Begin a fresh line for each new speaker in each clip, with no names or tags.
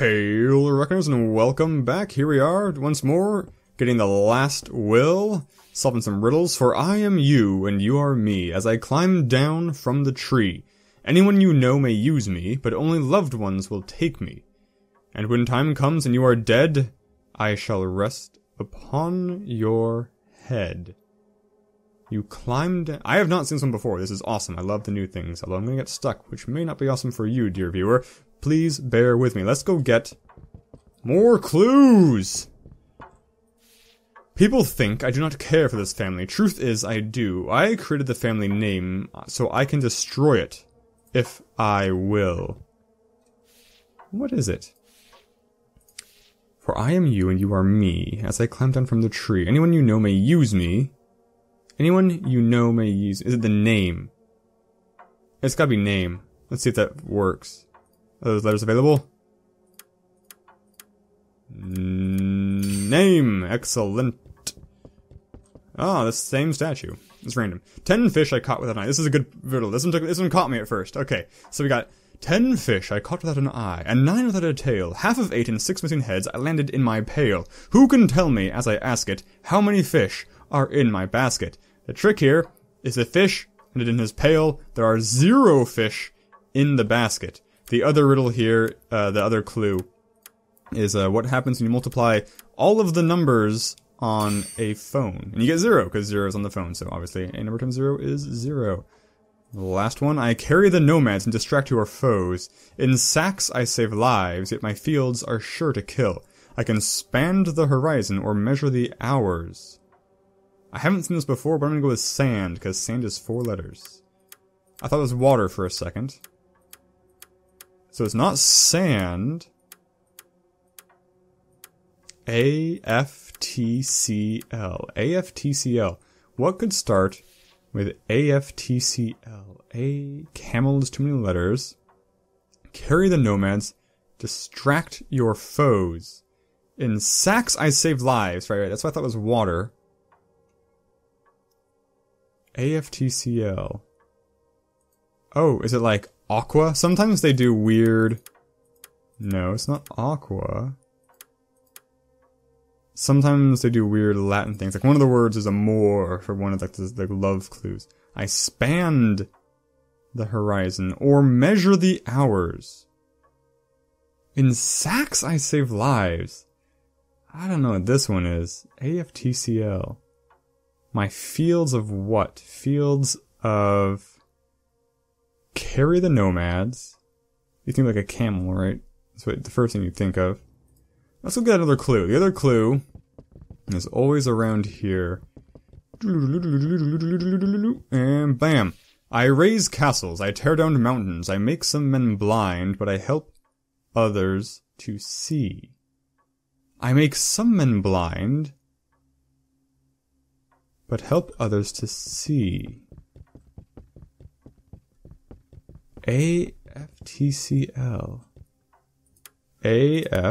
Hail, Reckoners, and welcome back. Here we are, once more, getting the last will, solving some riddles, for I am you, and you are me, as I climb down from the tree. Anyone you know may use me, but only loved ones will take me. And when time comes and you are dead, I shall rest upon your head. You climbed... I have not seen this one before. This is awesome. I love the new things, although I'm going to get stuck, which may not be awesome for you, dear viewer. Please bear with me. Let's go get more clues! People think I do not care for this family. Truth is, I do. I created the family name, so I can destroy it, if I will. What is it? For I am you and you are me, as I climb down from the tree. Anyone you know may use me. Anyone you know may use... Is it the name? It's gotta be name. Let's see if that works. Are those letters available? Name! Excellent. Ah, the same statue. It's random. 10 fish I caught without an eye. This is a good riddle. This one caught me at first. Okay, so we got 10 fish I caught without an eye, and 9 without a tail. Half of 8 and 6 missing heads I landed in my pail. Who can tell me, as I ask it, how many fish are in my basket? The trick here is the fish landed in his pail. There are 0 fish in the basket. The other riddle here, the other clue, is what happens when you multiply all of the numbers on a phone. And you get 0, because 0 is on the phone, so obviously a number times 0 is 0. The last one, I carry the nomads and distract your foes. In sacks I save lives, yet my fields are sure to kill. I can span the horizon or measure the hours. I haven't seen this before, but I'm gonna go with sand, because sand is 4 letters. I thought it was water for a second. So it's not sand. AFTCL. AFTCL. What could start with AFTCL? A camel is too many letters. Carry the nomads. Distract your foes. In sacks I save lives. Right. That's what I thought was water. AFTCL. Oh, is it like aqua? Sometimes they do weird... No, it's not aqua. Sometimes they do weird Latin things. Like one of the words is amor for one of like the love clues. I spanned the horizon or measure the hours. In sacks I save lives. I don't know what this one is. AFTCL. My fields of what? Fields of... Carry the nomads. You think like a camel, right? That's what the first thing you think of. Let's look at another clue. The other clue is always around here. And bam! I raise castles, I tear down mountains, I make some men blind, but I help others to see. I make some men blind, but help others to see. AFTCL. AFTCL.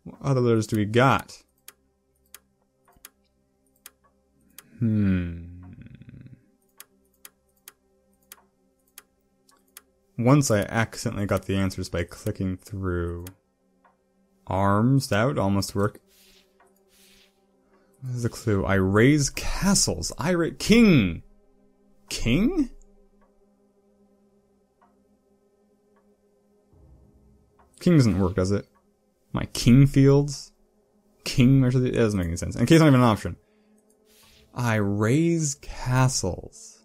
What other letters do we got? Once I accidentally got the answers by clicking through. Arms, that would almost work. What is the clue? I raise castles. King! King? King doesn't work, does it? My king fields? King measure the... It doesn't make any sense. And K's not even an option. I raise castles.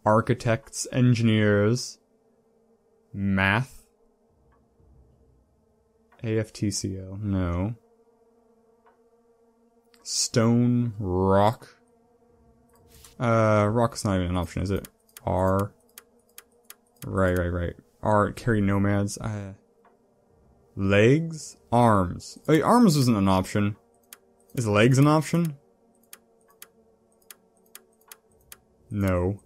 Architects, engineers, math. AFTCL, no. Stone, rock. Rock's not even an option, is it? R. Right. R, carry nomads. Legs? Arms. Wait, arms isn't an option. Is legs an option? No.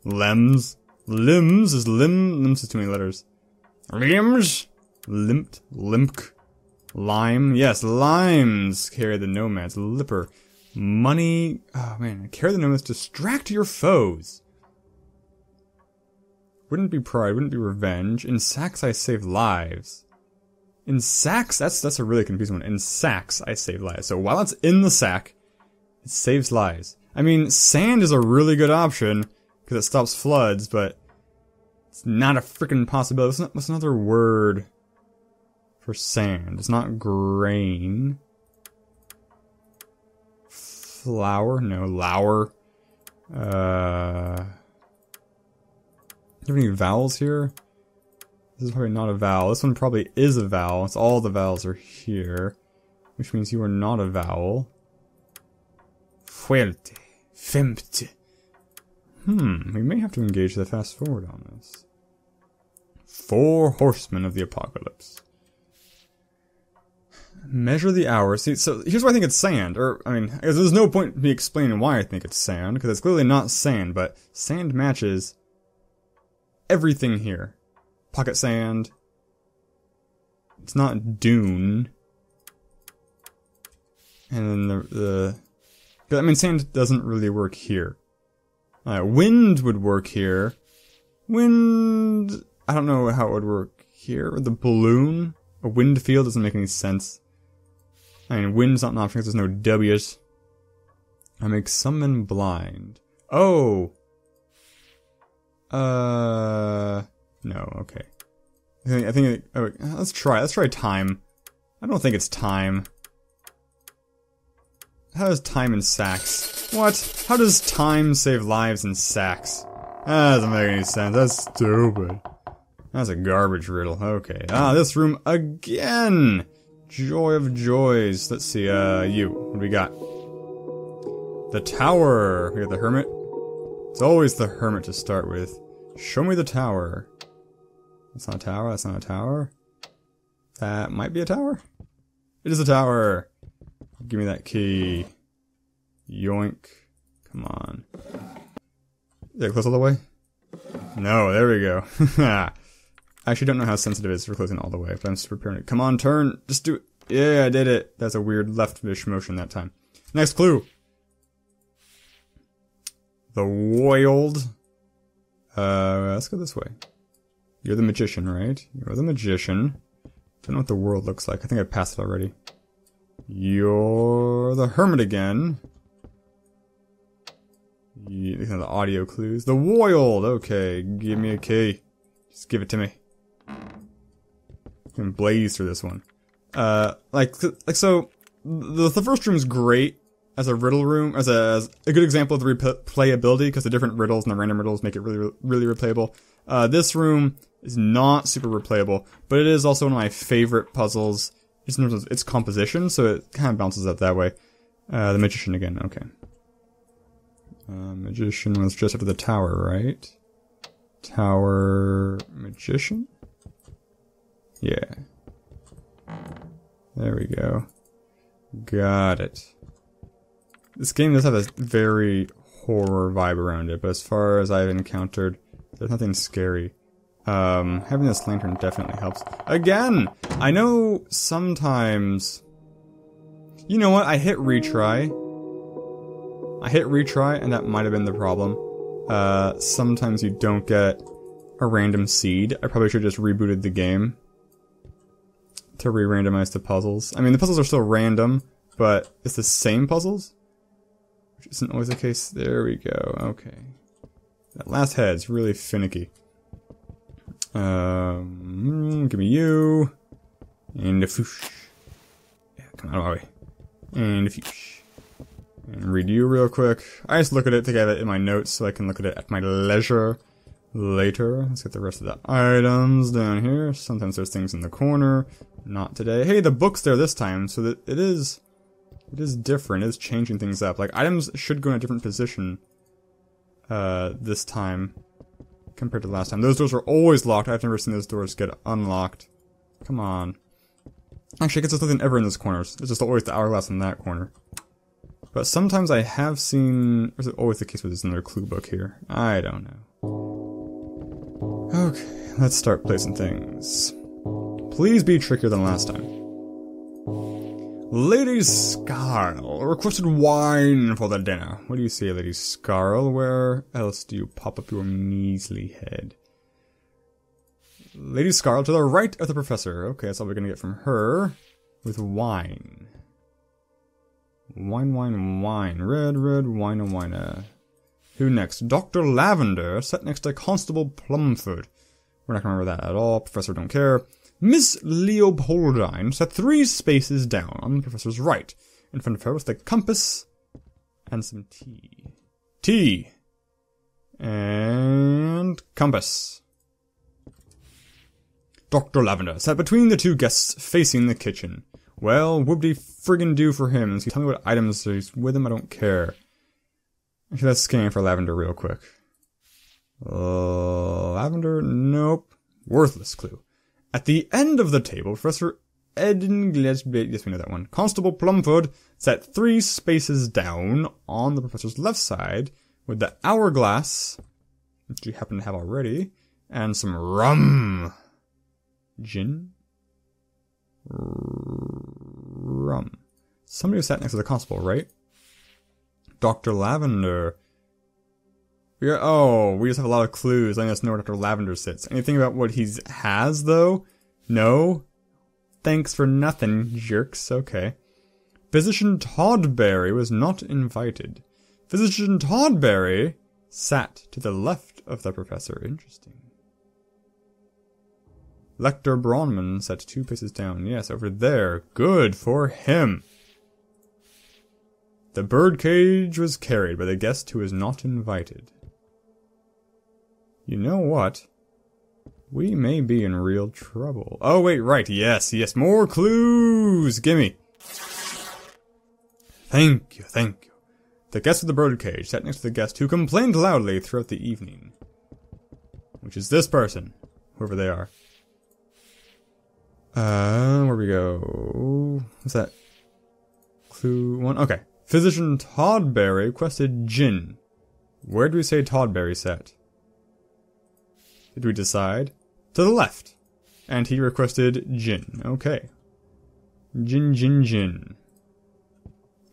Limbs? Limbs is limbs is too many letters. Limbs? Limped? Limp? Lime? Yes, limes carry the nomads. Lipper. Money. Oh man, carry the nomads. Distract your foes. Wouldn't be pride, wouldn't be revenge. In sacks, I save lives. In sacks? That's a really confusing one. In sacks, I save lives. So while it's in the sack, it saves lives. I mean, sand is a really good option, because it stops floods, but it's not a freaking possibility. What's another word for sand? It's not grain. Flour? No, lour. Do you have any vowels here? This is probably not a vowel. This one probably is a vowel. It's all the vowels are here. Which means you are not a vowel. Fuerte. Femte. We may have to engage the fast forward on this. 4 horsemen of the apocalypse. Measure the hours. See, so here's why I think it's sand. Or, I mean, there's no point in me explaining why I think it's sand, because it's clearly not sand, but sand matches everything here. Pocket sand. It's not dune. And then I mean, sand doesn't really work here. Wind would work here. Wind, I don't know how it would work here. The balloon, a wind field doesn't make any sense. I mean, wind's not an option because there's no W's. I make some men blind. Oh! No, okay. I think oh, let's try time. I don't think it's time. How does time in sacks? What? How does time save lives in sacks? That doesn't make any sense. That's stupid. That's a garbage riddle. Okay. This room again! Joy of joys. Let's see, you. What do we got? The tower. We got the hermit. It's always the hermit to start with. Show me the tower. That's not a tower, that's not a tower. That might be a tower? It is a tower! Give me that key. Yoink. Come on. Is it close all the way? No, there we go. I actually don't know how sensitive it is for closing all the way, but I'm super preparing it. Come on, turn! Just do it! Yeah, I did it! That's a weird left-ish motion that time. Next clue! The Wild. Let's go this way. You're the magician, right? You're the magician. Don't know what the world looks like. I think I passed it already. You're the hermit again. These are the audio clues. The Wild! Okay, give me a key. Just give it to me. I can blaze through this one. So, the first room is great as a riddle room, as a good example of the replayability, because the different riddles and the random riddles make it really, really replayable. This room is not super replayable, but it is also one of my favorite puzzles, just in terms of its composition, so it kind of bounces up that way. The magician again, okay. Magician was just after the tower, right? Tower... magician? Yeah. There we go. Got it. This game does have a very horror vibe around it, but as far as I've encountered, there's nothing scary. Having this lantern definitely helps. Again! I know sometimes... You know what? I hit retry. And that might have been the problem. Sometimes you don't get a random seed. I probably should have just rebooted the game to re-randomize the puzzles. I mean, the puzzles are still random, but it's the same puzzles? Which isn't always the case. There we go. Okay. That last head's really finicky. Give me you. And a foosh. Yeah, come on, away. And a foosh. And read you real quick. I just look at it to get it in my notes so I can look at it at my leisure later. Let's get the rest of the items down here. Sometimes there's things in the corner. Not today. Hey, the book's there this time, so that it is different. It is changing things up. Like, items should go in a different position this time compared to last time. Those doors were always locked. I've never seen those doors get unlocked. Come on. Actually, I guess there's nothing ever in those corners. There's just always the hourglass in that corner. But sometimes I have seen... Or is it always the case with this another clue book here? I don't know. Okay, let's start placing things. Please be trickier than last time. Lady Scarl requested wine for the dinner. What do you say, Lady Scarl? Where else do you pop up your measly head? Lady Scarlet to the right of the professor. Okay, that's all we're gonna get from her. With wine. Wine, wine, wine. Red, red, wine, wine. Who next? Dr. Lavender, set next to Constable Plumford. We're not gonna remember that at all. Professor don't care. Miss Leopoldine, set 3 spaces down on the professor's right. In front of her was the compass and some tea. Tea. And compass. Dr. Lavender sat between the 2 guests facing the kitchen. Well, whoopty friggin' do for him. Tell me what items he's with him, I don't care. Actually, let's scan for Lavender real quick. Lavender? Nope. Worthless clue. At the end of the table, Professor Eden Gillespie, yes we know that one. Constable Plumford sat 3 spaces down on the professor's left side with the hourglass, which we happen to have already, and some rum. Gin? Rum. Somebody sat next to the constable, right? Dr. Lavender. We just have a lot of clues letting us know where Dr. Lavender sits. Anything about what he has, though? No? Thanks for nothing, jerks. Okay. Physician Toddberry was not invited. Physician Toddberry sat to the left of the professor. Interesting. Lector Bronman sat 2 paces down. Yes, over there. Good for him. The birdcage was carried by the guest who was not invited. You know what? We may be in real trouble. Oh, wait, right. Yes, yes. More clues. Gimme. Thank you, thank you. The guest of the birdcage sat next to the guest who complained loudly throughout the evening. Which is this person. Whoever they are. Where we go? What's that? Clue 1? Okay. Physician Toddberry requested gin. Where do we say Toddberry sat? Did we decide? To the left. And he requested gin. Okay. Gin, gin, gin.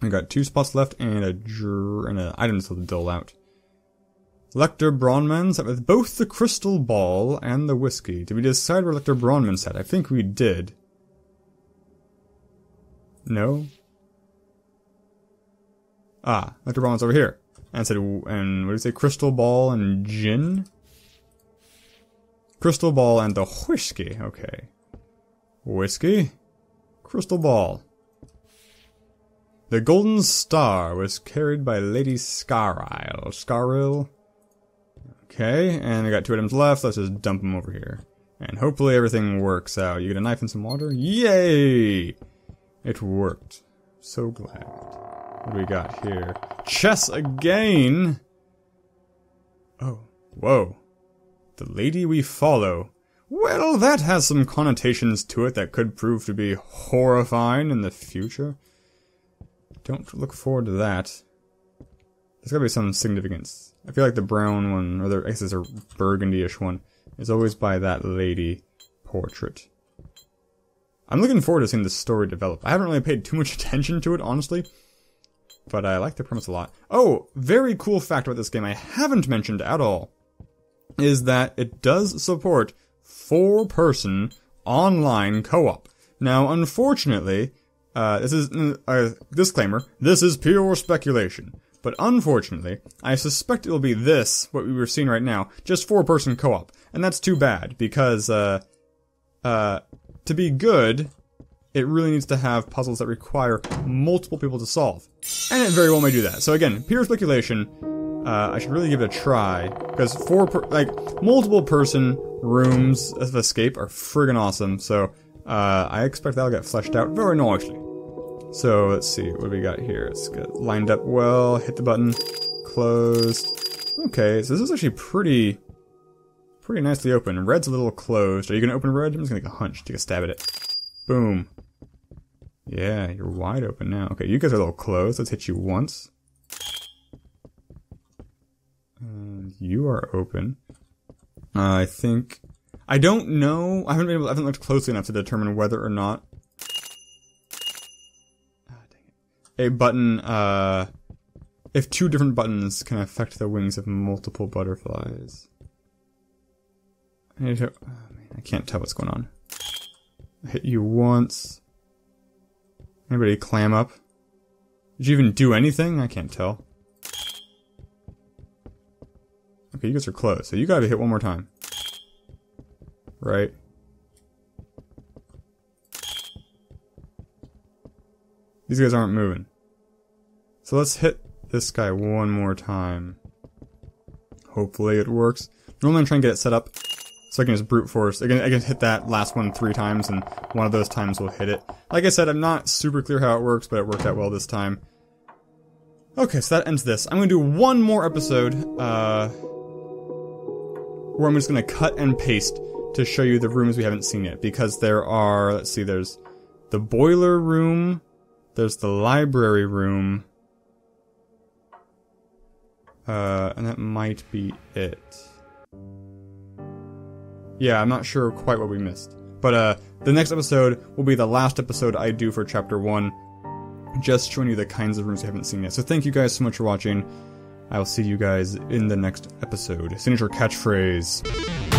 We got 2 spots left and an item to dole out. Lector Bronman sat with both the crystal ball and the whiskey. Did we decide where Lector Bronman sat? I think we did. No? Ah, Lector Bronman's over here. And said, and what did he say? Crystal ball and gin? Crystal ball and the whiskey. Okay. Whiskey. Crystal ball. The golden star was carried by Lady Scaril. Okay, and I got 2 items left. Let's just dump them over here. And hopefully everything works out. You get a knife and some water? Yay! It worked. So glad. What do we got here? Chess again! Oh, whoa. The lady we follow. Well, that has some connotations to it that could prove to be horrifying in the future. Don't look forward to that. There's gotta be some significance. I feel like the brown one, or I guess it's a burgundy-ish one, is always by that lady portrait. I'm looking forward to seeing the story develop. I haven't really paid too much attention to it, honestly. But I like the premise a lot. Oh, very cool fact about this game I haven't mentioned at all is that it does support 4-person online co-op. Now, unfortunately, this is a disclaimer, this is pure speculation. But unfortunately, I suspect it'll be this, what we were seeing right now, just 4-person co-op. And that's too bad, because, to be good, it really needs to have puzzles that require multiple people to solve. And it very well may do that. So again, pure speculation, I should really give it a try, because multiple person rooms of escape are friggin' awesome, so, I expect that'll get fleshed out very nicely. So, let's see, what do we got here? It's got lined up well, hit the button, closed. Okay, so this is actually pretty nicely open. Red's a little closed. Are you gonna open red? I'm just gonna take a hunch, take a stab at it. Boom. Yeah, you're wide open now. Okay, you guys are a little closed. Let's hit you once. And you are open. I don't know. I haven't looked closely enough to determine whether or not a button, if 2 different buttons can affect the wings of multiple butterflies. I need to, oh man. I can't tell what's going on. I hit you once. Anybody clam up? Did you even do anything? I can't tell. Okay, you guys are close, so you gotta hit one more time. Right. These guys aren't moving. So let's hit this guy one more time. Hopefully it works. Normally I'm trying to get it set up so I can just brute force. I can hit that last one 3 times and one of those times will hit it. Like I said, I'm not super clear how it works, but it worked out well this time. Okay, so that ends this. I'm gonna do one more episode, where I'm just gonna cut and paste to show you the rooms we haven't seen yet. Because there are, let's see, there's the boiler room, there's the library room, and that might be it. Yeah, I'm not sure quite what we missed. But, the next episode will be the last episode I do for Chapter 1. Just showing you the kinds of rooms we haven't seen yet. So thank you guys so much for watching. I will see you guys in the next episode. Signature catchphrase.